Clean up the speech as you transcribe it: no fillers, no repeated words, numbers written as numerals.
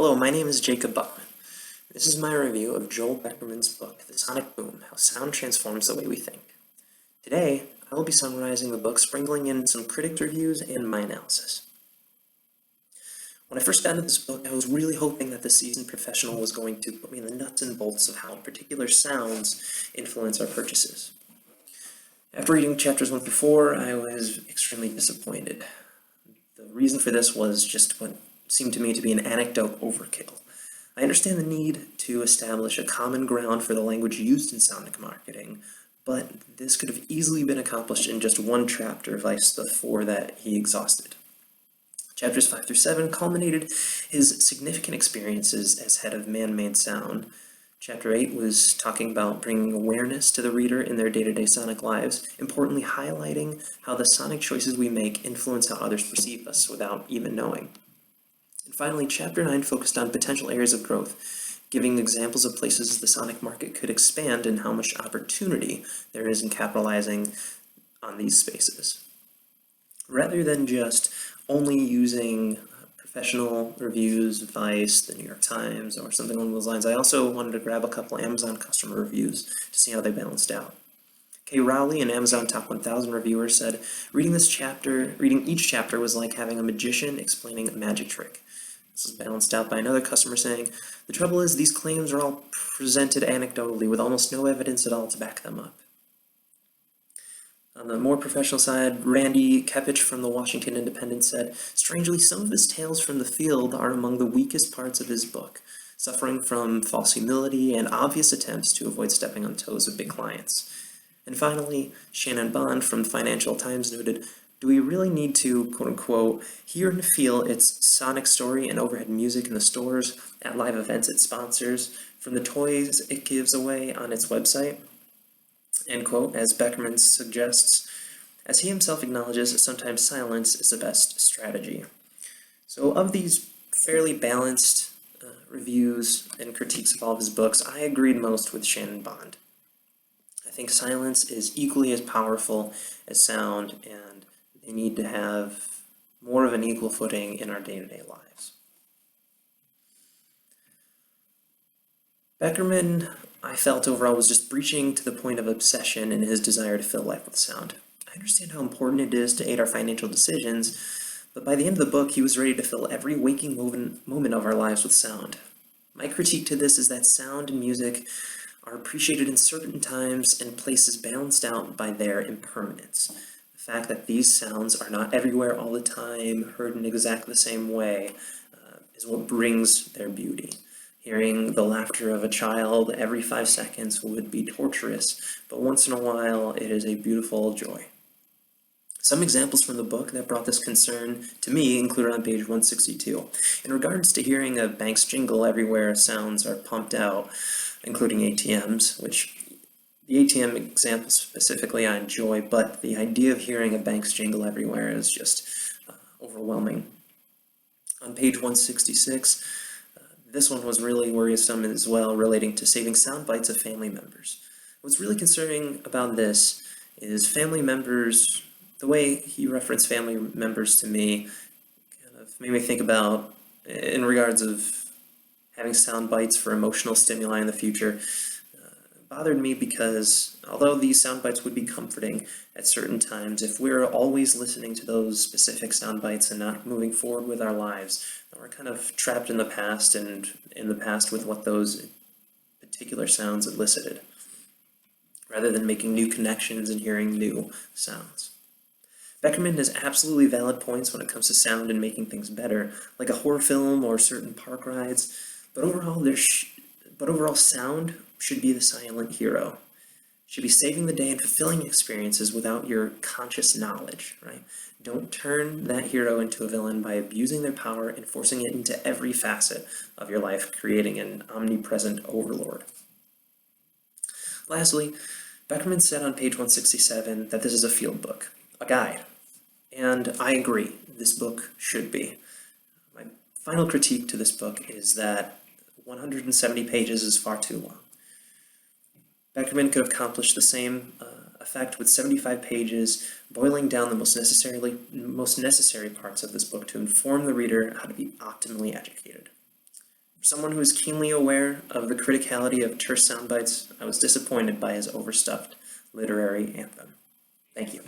Hello, my name is Jacob Buckman. This is my review of Joel Beckerman's book, The Sonic Boom: How Sound Transforms the Way We Think. Today, I will be summarizing the book, sprinkling in some critics' reviews and my analysis. When I first got into this book, I was really hoping that the seasoned professional was going to put me in the nuts and bolts of how particular sounds influence our purchases. After reading chapters 1 through 4, I was extremely disappointed. The reason for this was just what seemed to me to be an anecdote overkill. I understand the need to establish a common ground for the language used in sound marketing, but this could have easily been accomplished in just one chapter, vice the 4 that he exhausted. Chapters 5 through 7 culminated his significant experiences as head of Man-Made Sound. Chapter 8 was talking about bringing awareness to the reader in their day-to-day sonic lives, importantly highlighting how the sonic choices we make influence how others perceive us without even knowing. And finally, Chapter 9 focused on potential areas of growth, giving examples of places the sonic market could expand and how much opportunity there is in capitalizing on these spaces. Rather than just only using professional reviews, Vice, the New York Times, or something along those lines, I also wanted to grab a couple Amazon customer reviews to see how they balanced out. Kay Rowley, an Amazon Top 1000 reviewer, said, reading each chapter was like having a magician explaining a magic trick. This is balanced out by another customer saying, the trouble is these claims are all presented anecdotally with almost no evidence at all to back them up. On the more professional side, Randy Kepich from the Washington Independent said, strangely, some of his tales from the field are among the weakest parts of his book, suffering from false humility and obvious attempts to avoid stepping on toes of big clients. And finally, Shannon Bond from the Financial Times noted, do we really need to, quote-unquote, hear and feel its sonic story and overhead music in the stores, at live events it sponsors, from the toys it gives away on its website? End quote, as Beckerman suggests, as he himself acknowledges, sometimes silence is the best strategy. So of these fairly balanced reviews and critiques of all of his books, I agreed most with Shannon Bond. I think silence is equally as powerful as sound, and they need to have more of an equal footing in our day-to-day lives. Beckerman, I felt overall, was just breaching to the point of obsession in his desire to fill life with sound. I understand how important it is to aid our financial decisions, but by the end of the book, he was ready to fill every waking moment of our lives with sound. My critique to this is that sound and music are appreciated in certain times and places, balanced out by their impermanence. The fact that these sounds are not everywhere all the time, heard in exactly the same way, is what brings their beauty. Hearing the laughter of a child every 5 seconds would be torturous, but once in a while it is a beautiful joy. Some examples from the book that brought this concern to me included on page 162. In regards to hearing a bank's jingle everywhere sounds are pumped out, including ATMs, which the ATM example specifically I enjoy, but the idea of hearing a bank's jingle everywhere is just overwhelming. On page 166, this one was really worrisome as well, relating to saving sound bites of family members. What's really concerning about this is family members, the way he referenced family members to me kind of made me think about, in regards of having sound bites for emotional stimuli in the future, bothered me because although these sound bites would be comforting at certain times, if we're always listening to those specific sound bites and not moving forward with our lives, then we're kind of trapped in the past and in the past with what those particular sounds elicited, rather than making new connections and hearing new sounds. Beckerman has absolutely valid points when it comes to sound and making things better, like a horror film or certain park rides, but overall sound should be the silent hero. Should be saving the day and fulfilling experiences without your conscious knowledge, right? Don't turn that hero into a villain by abusing their power and forcing it into every facet of your life, creating an omnipresent overlord. Lastly, Beckerman said on page 167 that this is a field book, a guide, and I agree, this book should be. My final critique to this book is that 170 pages is far too long. Beckerman could accomplish the same effect with 75 pages, boiling down the most necessary parts of this book to inform the reader how to be optimally educated. someone who is keenly aware of the criticality of terse sound bites, I was disappointed by his overstuffed literary anthem. Thank you.